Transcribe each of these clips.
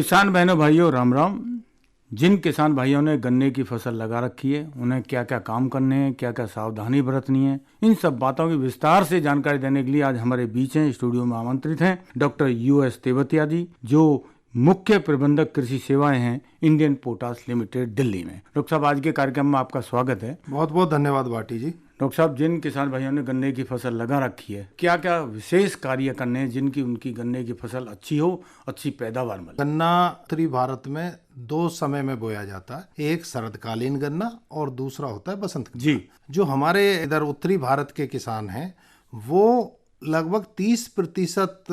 किसान बहनों भाइयों राम राम। जिन किसान भाइयों ने गन्ने की फसल लगा रखी है उन्हें क्या क्या काम करने हैं, क्या क्या सावधानी बरतनी है, इन सब बातों की विस्तार से जानकारी देने के लिए आज हमारे बीच हैं, स्टूडियो में आमंत्रित हैं डॉक्टर US तेवतिया जी, जो मुख्य प्रबंधक कृषि सेवाएं हैं इंडियन पोटास लिमिटेड दिल्ली में। डॉक्टर साहब, आज के कार्यक्रम में आपका स्वागत है। बहुत बहुत धन्यवाद भाटी जी। डॉक्टर साहब, जिन किसान भाइयों ने गन्ने की फसल लगा रखी है, क्या क्या विशेष कार्य करने हैं जिनकी उनकी गन्ने की फसल अच्छी हो, अच्छी पैदावार मिले? गन्ना उत्तरी भारत में दो समय में बोया जाता है, एक शरदकालीन गन्ना और दूसरा होता है बसंत गन्ना। जी। जो हमारे इधर उत्तरी भारत के किसान हैं वो लगभग 30%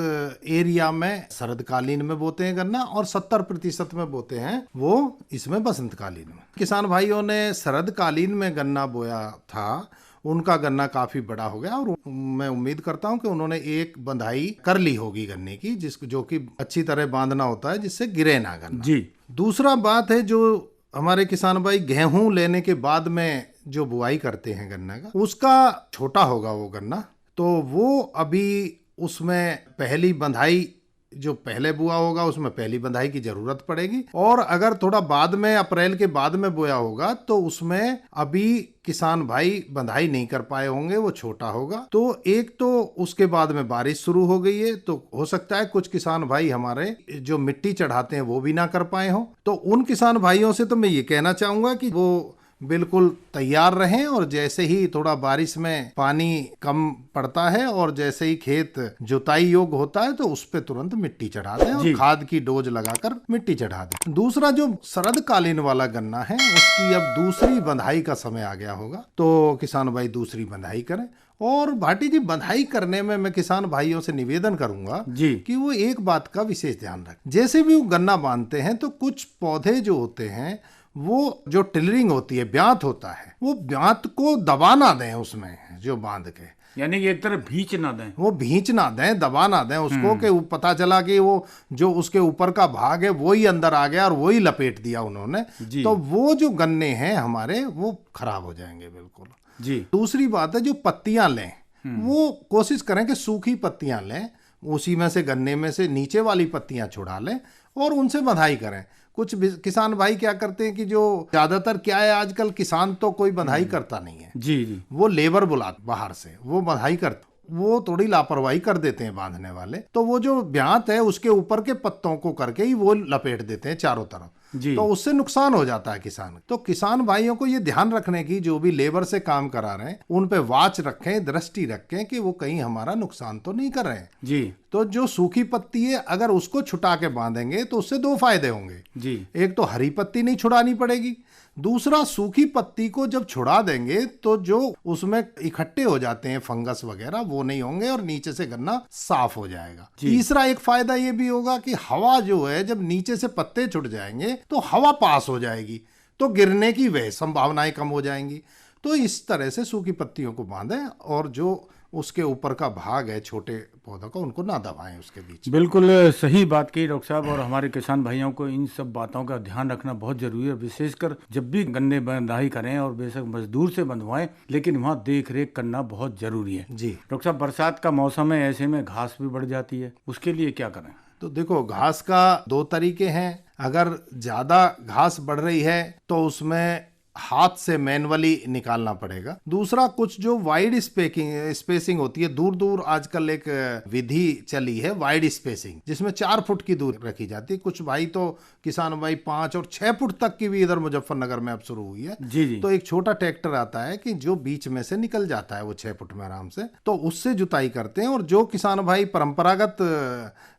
एरिया में शरदकालीन में बोते हैं गन्ना और 70% में बोते हैं वो इसमें बसंतकालीन में। किसान भाइयों ने शरदकालीन में गन्ना बोया था, उनका गन्ना काफी बड़ा हो गया और मैं उम्मीद करता हूं कि उन्होंने एक बंधाई कर ली होगी गन्ने की, जो कि अच्छी तरह बांधना होता है जिससे गिरे ना गन्ना। जी। दूसरा बात है, जो हमारे किसान भाई गेहूं लेने के बाद में जो बुआई करते हैं गन्ना का, उसका छोटा होगा वो गन्ना, तो वो अभी उसमें पहली बंधाई जो पहले बुआ होगा उसमें पहली बंधाई की जरूरत पड़ेगी। और अगर थोड़ा बाद में अप्रैल के बाद में बोया होगा तो उसमें अभी किसान भाई बंधाई नहीं कर पाए होंगे, वो छोटा होगा। तो एक तो उसके बाद में बारिश शुरू हो गई है, तो हो सकता है कुछ किसान भाई हमारे जो मिट्टी चढ़ाते हैं वो भी ना कर पाए हों। तो उन किसान भाइयों से तो मैं ये कहना चाहूंगा कि वो बिल्कुल तैयार रहें और जैसे ही थोड़ा बारिश में पानी कम पड़ता है और जैसे ही खेत जुताई योग्य होता है तो उस पे तुरंत मिट्टी चढ़ा दें और खाद की डोज लगाकर मिट्टी चढ़ा दें। दूसरा जो शरदकालीन वाला गन्ना है उसकी अब दूसरी बंधाई का समय आ गया होगा, तो किसान भाई दूसरी बंधाई करें। और भाटी जी, बंधाई करने में मैं किसान भाइयों से निवेदन करूंगा जी कि वो एक बात का विशेष ध्यान रखें। जैसे भी वो गन्ना बांधते हैं तो कुछ पौधे जो होते हैं वो जो टिलरिंग होती है, ब्यांत होता है, वो ब्यांत को दबा ना दें उसमें जो बांध के, यानी कि एक तरह भींच ना दें, वो भींच ना दें, दबा ना दें उसको कि पता चला कि वो जो उसके ऊपर का भाग है वो ही अंदर आ गया और वो ही लपेट दिया उन्होंने, तो वो जो गन्ने हैं हमारे वो खराब हो जाएंगे बिल्कुल जी। दूसरी बात है, जो पत्तियां लें वो कोशिश करें कि सूखी पत्तियां लें, उसी में से गन्ने में से नीचे वाली पत्तियां छुड़ा लें और उनसे बंधाई करें। कुछ किसान भाई क्या करते हैं कि जो ज्यादातर क्या है, आजकल किसान तो कोई बंधाई करता नहीं है जी, वो लेबर बुलाते बाहर से, वो बंधाई करते, वो थोड़ी लापरवाही कर देते हैं बांधने वाले, तो वो जो ब्यांत है उसके ऊपर के पत्तों को करके ही वो लपेट देते हैं चारों तरफ जी। तो उससे नुकसान हो जाता है किसान। तो किसान भाइयों को ये ध्यान रखने की, जो भी लेबर से काम करा रहे हैं उन पे वॉच रखें, दृष्टि रखें कि वो कहीं हमारा नुकसान तो नहीं कर रहे हैं जी। तो जो सूखी पत्ती है अगर उसको छुटा के बांधेंगे तो उससे दो फायदे होंगे जी। एक तो हरी पत्ती नहीं छुड़ानी पड़ेगी, दूसरा सूखी पत्ती को जब छुड़ा देंगे तो जो उसमें इकट्ठे हो जाते हैं फंगस वगैरह वो नहीं होंगे और नीचे से गन्ना साफ हो जाएगा। तीसरा एक फायदा ये भी होगा कि हवा जो है जब नीचे से पत्ते छुट जाएंगे तो हवा पास हो जाएगी, तो गिरने की वह संभावनाएं कम हो जाएंगी। तो इस तरह से सूखी पत्तियों को बांधें और जो उसके ऊपर का भाग है छोटे पौधों का उनको ना दबाएं उसके बीच। बिल्कुल सही बात कही डॉक्टर साहब, और हमारे किसान भाइयों को इन सब बातों का ध्यान रखना बहुत जरूरी है, विशेषकर जब भी गन्ने बंधाई करें और बेशक मजदूर से बंधवाएं, लेकिन वहाँ देख रेख करना बहुत जरूरी है जी। डॉक्टर साहब, बरसात का मौसम है, ऐसे में घास भी बढ़ जाती है, उसके लिए क्या करें? तो देखो, घास का दो तरीके हैं। अगर ज्यादा घास बढ़ रही है तो उसमें हाथ से मैनुअली निकालना पड़ेगा। दूसरा, कुछ जो वाइड स्पेसिंग होती है, दूर दूर आजकल एक विधि चली है वाइड स्पेसिंग, जिसमें 4 फुट की दूरी रखी जाती है। कुछ भाई तो किसान भाई 5 और 6 फुट तक की भी इधर मुजफ्फरनगर में अब शुरू हुई है जी। तो एक छोटा ट्रैक्टर आता है कि जो बीच में से निकल जाता है वो 6 फुट में आराम से, तो उससे जुताई करते हैं। और जो किसान भाई परंपरागत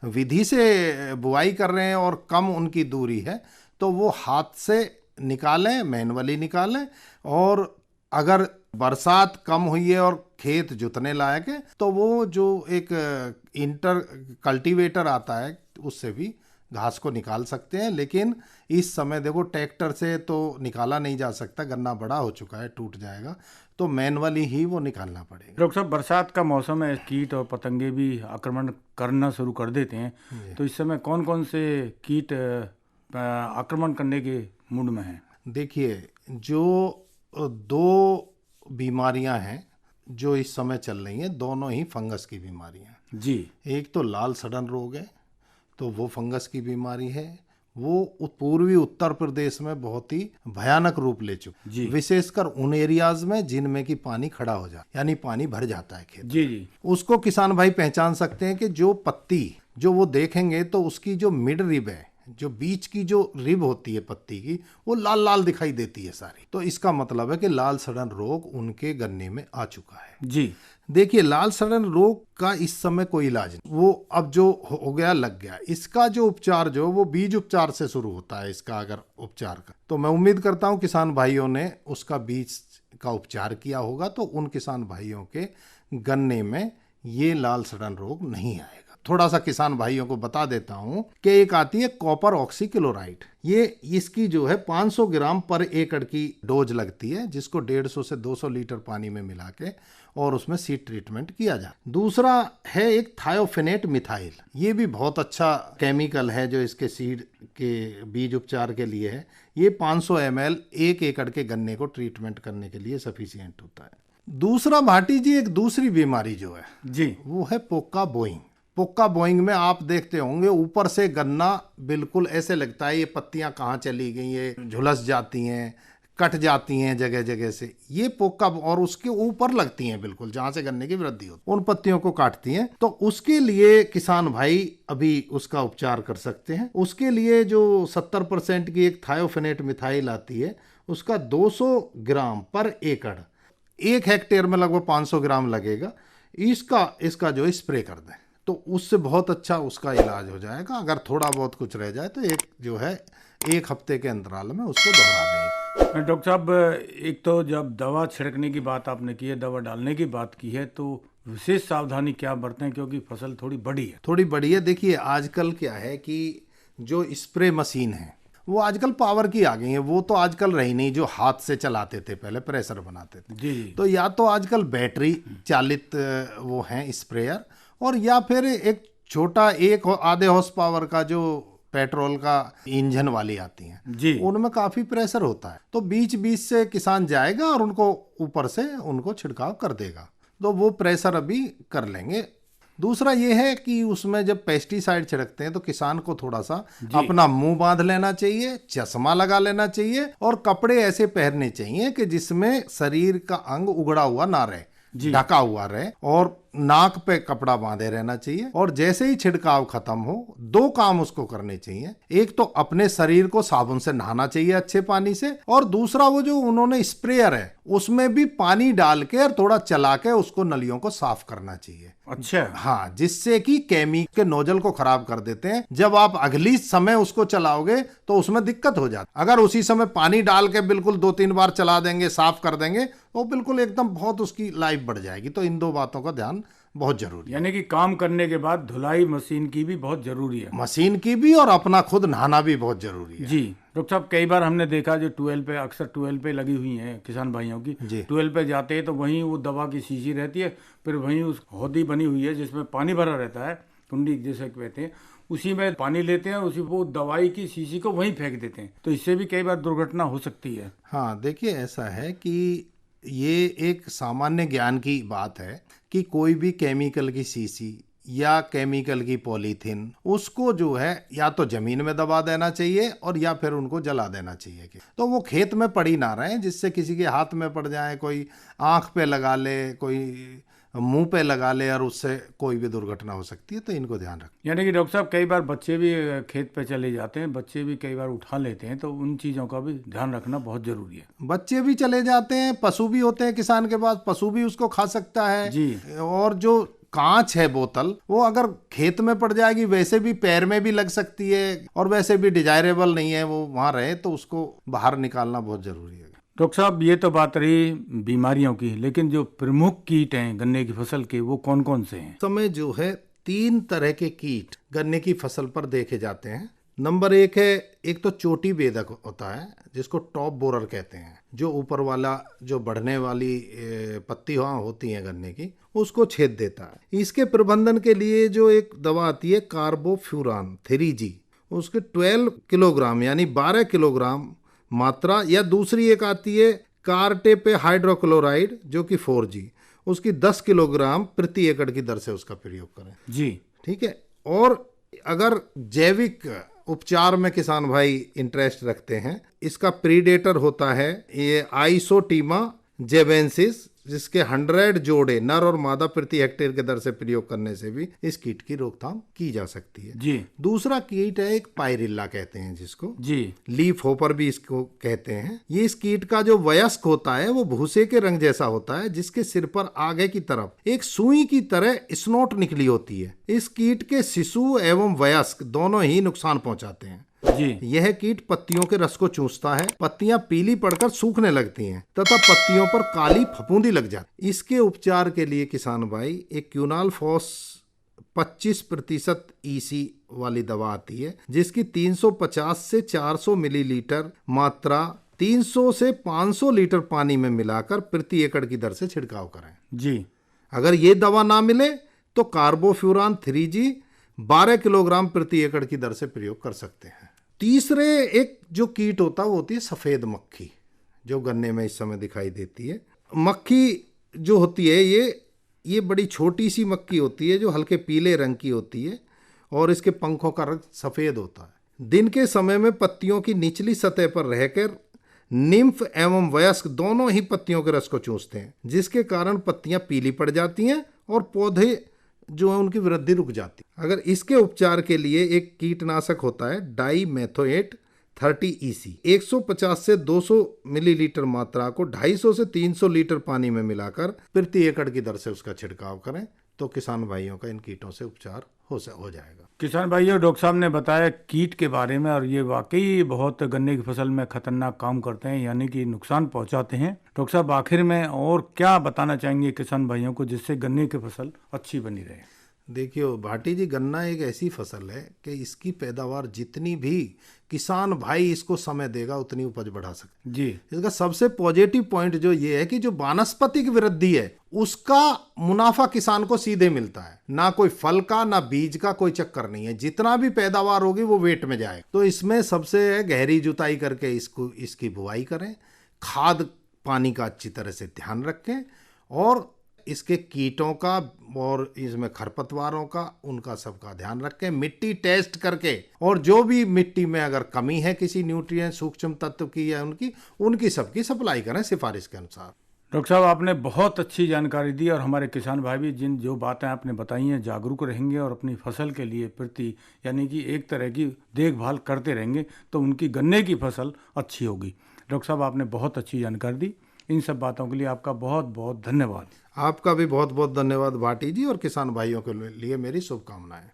विधि से बुआई कर रहे हैं और कम उनकी दूरी है तो वो हाथ से निकालें, मैनुअली निकालें। और अगर बरसात कम हुई है और खेत जुतने लायक है तो वो जो एक इंटर कल्टीवेटर आता है उससे भी घास को निकाल सकते हैं। लेकिन इस समय देखो ट्रैक्टर से तो निकाला नहीं जा सकता, गन्ना बड़ा हो चुका है, टूट जाएगा, तो मैनुअली ही वो निकालना पड़ेगा। डॉक्टर साहब, बरसात का मौसम है, कीट और पतंगे भी आक्रमण करना शुरू कर देते हैं, तो इस समय कौन कौन से कीट आक्रमण करने के मूड में है? देखिए, जो 2 बीमारियां हैं जो इस समय चल रही हैं, दोनों ही फंगस की बीमारियां जी। एक तो लाल सड़न रोग है, तो वो फंगस की बीमारी है, वो पूर्वी उत्तर प्रदेश में बहुत ही भयानक रूप ले चुका, जी विशेषकर उन एरियाज में जिनमें कि पानी खड़ा हो जाए, यानी पानी भर जाता है खेत। जी जी उसको किसान भाई पहचान सकते हैं कि जो पत्ती जो वो देखेंगे तो उसकी जो मिड रिब है, जो बीच की जो रिब होती है पत्ती की, वो लाल लाल दिखाई देती है सारी। तो इसका मतलब है कि लाल सड़न रोग उनके गन्ने में आ चुका है। जी। देखिए, लाल सड़न रोग का इस समय कोई इलाज नहीं, वो अब जो हो गया लग गया। इसका जो उपचार जो वो बीज उपचार से शुरू होता है। इसका अगर उपचार का, तो मैं उम्मीद करता हूं किसान भाइयों ने उसका बीज का उपचार किया होगा, तो उन किसान भाइयों के गन्ने में ये लाल सड़न रोग नहीं आएगा। थोड़ा सा किसान भाइयों को बता देता हूं कि एक आती है कॉपर ऑक्सीक्लोराइड। ये इसकी जो है 500 ग्राम पर एकड़ की डोज लगती है, जिसको 150 से 200 लीटर पानी में मिला के और उसमें सीड ट्रीटमेंट किया जाए। दूसरा है एक थायोफेनेट मिथाइल। ये भी बहुत अच्छा केमिकल है जो इसके सीड के बीज उपचार के लिए है। ये 500 ml 1 एकड़ के गन्ने को ट्रीटमेंट करने के लिए सफिशिएंट होता है। दूसरा भाटी जी, एक दूसरी बीमारी जो है जी वो है पोक्का बोइंग। पोक्का बोइंग में आप देखते होंगे ऊपर से गन्ना बिल्कुल ऐसे लगता है ये पत्तियां कहाँ चली गई, ये झुलस जाती हैं, कट जाती हैं जगह जगह से। ये पोक्का, और उसके ऊपर लगती हैं बिल्कुल जहां से गन्ने की वृद्धि होती है, उन पत्तियों को काटती हैं। तो उसके लिए किसान भाई अभी उसका उपचार कर सकते हैं। उसके लिए जो 70% की एक थायोफेनेट मिथाइल आती है, उसका 200 ग्राम पर एकड़, 1 हेक्टेयर में लगभग 500 ग्राम लगेगा। इसका जो स्प्रे कर दें तो उससे बहुत अच्छा उसका इलाज हो जाएगा। अगर थोड़ा बहुत कुछ रह जाए तो एक हफ्ते के अंतराल में उसको दोहरा देंगे। डॉक्टर साहब, एक तो जब दवा छिड़कने की बात आपने की है, दवा डालने की बात की है, तो विशेष सावधानी क्या बरतें, क्योंकि फसल थोड़ी बड़ी है। देखिए, आजकल क्या है कि जो स्प्रे मशीन है वो आजकल पावर की आ गई है। वो तो आजकल रही नहीं जो हाथ से चलाते थे, पहले प्रेशर बनाते थे। जी। तो या तो आजकल बैटरी चालित वो हैं स्प्रेयर, और या फिर एक छोटा आधे हॉर्स पावर का जो पेट्रोल का इंजन वाली आती हैं जी, उनमें काफी प्रेशर होता है। तो बीच बीच से किसान जाएगा और उनको ऊपर से उनको छिड़काव कर देगा, तो वो प्रेशर अभी कर लेंगे। दूसरा ये है कि उसमें जब पेस्टिसाइड छिड़कते हैं तो किसान को थोड़ा सा अपना मुंह बांध लेना चाहिए, चश्मा लगा लेना चाहिए, और कपड़े ऐसे पहनने चाहिए कि जिसमें शरीर का अंग उगड़ा हुआ ना रहे, ढका हुआ रहे, और नाक पे कपड़ा बांधे रहना चाहिए। और जैसे ही छिड़काव खत्म हो, 2 काम उसको करने चाहिए। एक तो अपने शरीर को साबुन से नहाना चाहिए अच्छे पानी से, और दूसरा वो जो उन्होंने स्प्रेयर है उसमें भी पानी डाल के और थोड़ा चला के उसको नलियों को साफ करना चाहिए। अच्छा, हाँ, जिससे कि केमिकल के नोजल को खराब कर देते हैं। जब आप अगली समय उसको चलाओगे तो उसमें दिक्कत हो जाती। अगर उसी समय पानी डाल के बिल्कुल 2-3 बार चला देंगे, साफ कर देंगे, तो बिल्कुल एकदम बहुत उसकी लाइफ बढ़ जाएगी। तो इन 2 बातों का ध्यान बहुत जरूरी है। यानी कि काम करने के बाद धुलाई मशीन की भी बहुत जरूरी है। मशीन की भी, और अपना खुद नहाना भी बहुत जरूरी है। जी डॉक्टर साहब, कई बार हमने देखा जो ट्यूबवेल पे, अक्सर ट्यूबवेल पे लगी हुई हैं किसान भाइयों की, ट्यूबवेल पे जाते हैं तो वहीं वो दवा की शीशी रहती है, फिर वहीं उस हौदी बनी हुई है जिसमें पानी भरा रहता है, कुंडी जैसे कहते हैं, उसी में पानी लेते हैं, उसी वो दवाई की शीशी को वहीं फेंक देते हैं। तो इससे भी कई बार दुर्घटना हो सकती है। हाँ, देखिए, ऐसा है कि ये एक सामान्य ज्ञान की बात है कि कोई भी केमिकल की शीशी या केमिकल की पॉलीथीन, उसको जो है या तो जमीन में दबा देना चाहिए और या फिर उनको जला देना चाहिए, कि तो वो खेत में पड़ी ना रहे, जिससे किसी के हाथ में पड़ जाए, कोई आंख पे लगा ले, कोई मुंह पे लगा ले, और उससे कोई भी दुर्घटना हो सकती है। तो इनको ध्यान रखें। यानी कि डॉक्टर साहब, कई बार बच्चे भी खेत पे चले जाते हैं, बच्चे भी कई बार उठा लेते हैं, तो उन चीज़ों का भी ध्यान रखना बहुत जरूरी है। बच्चे भी चले जाते हैं, पशु भी होते हैं किसान के पास, पशु भी उसको खा सकता है जी। और जो कांच है बोतल, वो अगर खेत में पड़ जाएगी, वैसे भी पैर में भी लग सकती है, और वैसे भी डिजायरेबल नहीं है वो वहां रहे, तो उसको बाहर निकालना बहुत जरूरी है। डॉक्टर साहब, ये तो बात रही बीमारियों की, लेकिन जो प्रमुख कीट हैं गन्ने की फसल के, वो कौन कौन से हैं? समय जो है 3 तरह के कीट गन्ने की फसल पर देखे जाते हैं। नंबर 1 है, एक तो चोटी बेधक होता है जिसको टॉप बोरर कहते हैं, जो ऊपर वाला जो बढ़ने वाली पत्ती होती है गन्ने की, उसको छेद देता है। इसके प्रबंधन के लिए जो एक दवा आती है कार्बोफ्यूरान 3G, उसके 12 किलोग्राम यानी 12 किलोग्राम मात्रा, या दूसरी एक आती है कार्टेपे हाइड्रोक्लोराइड जो कि 4G, उसकी 10 किलोग्राम प्रति एकड़ की दर से उसका प्रयोग करें। जी, ठीक है। और अगर जैविक उपचार में किसान भाई इंटरेस्ट रखते हैं, इसका प्रीडेटर होता है ये आइसोटीमा जेवेंसिस, जिसके 100 जोड़े नर और मादा प्रति हेक्टेयर के दर से प्रयोग करने से भी इस कीट की रोकथाम की जा सकती है। जी दूसरा कीट है एक पायरिल्ला कहते हैं जिसको, जी लीफ होपर भी इसको कहते हैं। ये इस कीट का जो वयस्क होता है वो भूसे के रंग जैसा होता है, जिसके सिर पर आगे की तरफ एक सुई की तरह स्नोट निकली होती है। इस कीट के शिशु एवं वयस्क दोनों ही नुकसान पहुंचाते हैं। जी यह कीट पत्तियों के रस को चूसता है, पत्तियां पीली पड़कर सूखने लगती हैं तथा पत्तियों पर काली फफूंदी लग जाती। इसके उपचार के लिए किसान भाई एक क्यूनाल फॉस 25% EC वाली दवा आती है, जिसकी 350 से 400 मिलीलीटर मात्रा 300 से 500 लीटर पानी में मिलाकर प्रति एकड़ की दर से छिड़काव करें। जी अगर ये दवा ना मिले तो कार्बोफ्यूरान 3G 12 किलोग्राम प्रति एकड़ की दर से प्रयोग कर सकते हैं। तीसरे एक जो कीट होता है वो होती है सफ़ेद मक्खी, जो गन्ने में इस समय दिखाई देती है। मक्खी जो होती है ये बड़ी छोटी सी मक्खी होती है जो हल्के पीले रंग की होती है और इसके पंखों का रंग सफ़ेद होता है। दिन के समय में पत्तियों की निचली सतह पर रहकर निम्फ एवं वयस्क दोनों ही पत्तियों के रस को चूसते हैं, जिसके कारण पत्तियां पीली पड़ जाती हैं और पौधे जो है उनकी वृद्धि रुक जाती है। अगर इसके उपचार के लिए एक कीटनाशक होता है डाईमेथोएट 30 EC, 150 से 200 मिलीलीटर मात्रा को 250 से 300 लीटर पानी में मिलाकर प्रति एकड़ की दर से उसका छिड़काव करें तो किसान भाइयों का इन कीटों से उपचार हो जाएगा। किसान भाइयों, डॉक्टर साहब ने बताया कीट के बारे में और ये वाकई बहुत गन्ने की फसल में खतरनाक काम करते हैं, यानी कि नुकसान पहुंचाते हैं। डॉक्टर साहब आखिर में और क्या बताना चाहेंगे किसान भाइयों को जिससे गन्ने की फसल अच्छी बनी रहे? देखिए भाटी जी, गन्ना एक ऐसी फसल है कि इसकी पैदावार जितनी भी किसान भाई इसको समय देगा उतनी उपज बढ़ा सकते। जी इसका सबसे पॉजिटिव पॉइंट जो ये है कि जो वानस्पतिक वृद्धि है उसका मुनाफा किसान को सीधे मिलता है, ना कोई फल का ना बीज का कोई चक्कर नहीं है। जितना भी पैदावार होगी वो वेट में जाएगा। तो इसमें सबसे गहरी जुताई करके इसकी बुआई करें, खाद पानी का अच्छी तरह से ध्यान रखें और इसके कीटों का और इसमें खरपतवारों का उनका सबका ध्यान रखें। मिट्टी टेस्ट करके और जो भी मिट्टी में अगर कमी है किसी न्यूट्रिएंट सूक्ष्म तत्व की या उनकी सबकी सप्लाई करें सिफारिश के अनुसार। डॉक्टर साहब आपने बहुत अच्छी जानकारी दी और हमारे किसान भाई भी जो बातें आपने बताई हैं जागरूक रहेंगे और अपनी फसल के लिए प्रति यानी कि एक तरह की देखभाल करते रहेंगे तो उनकी गन्ने की फसल अच्छी होगी। डॉक्टर साहब आपने बहुत अच्छी जानकारी दी। इन सब बातों के लिए आपका बहुत बहुत धन्यवाद। आपका भी बहुत बहुत धन्यवाद भाटी जी और किसान भाइयों के लिए मेरी शुभकामनाएं।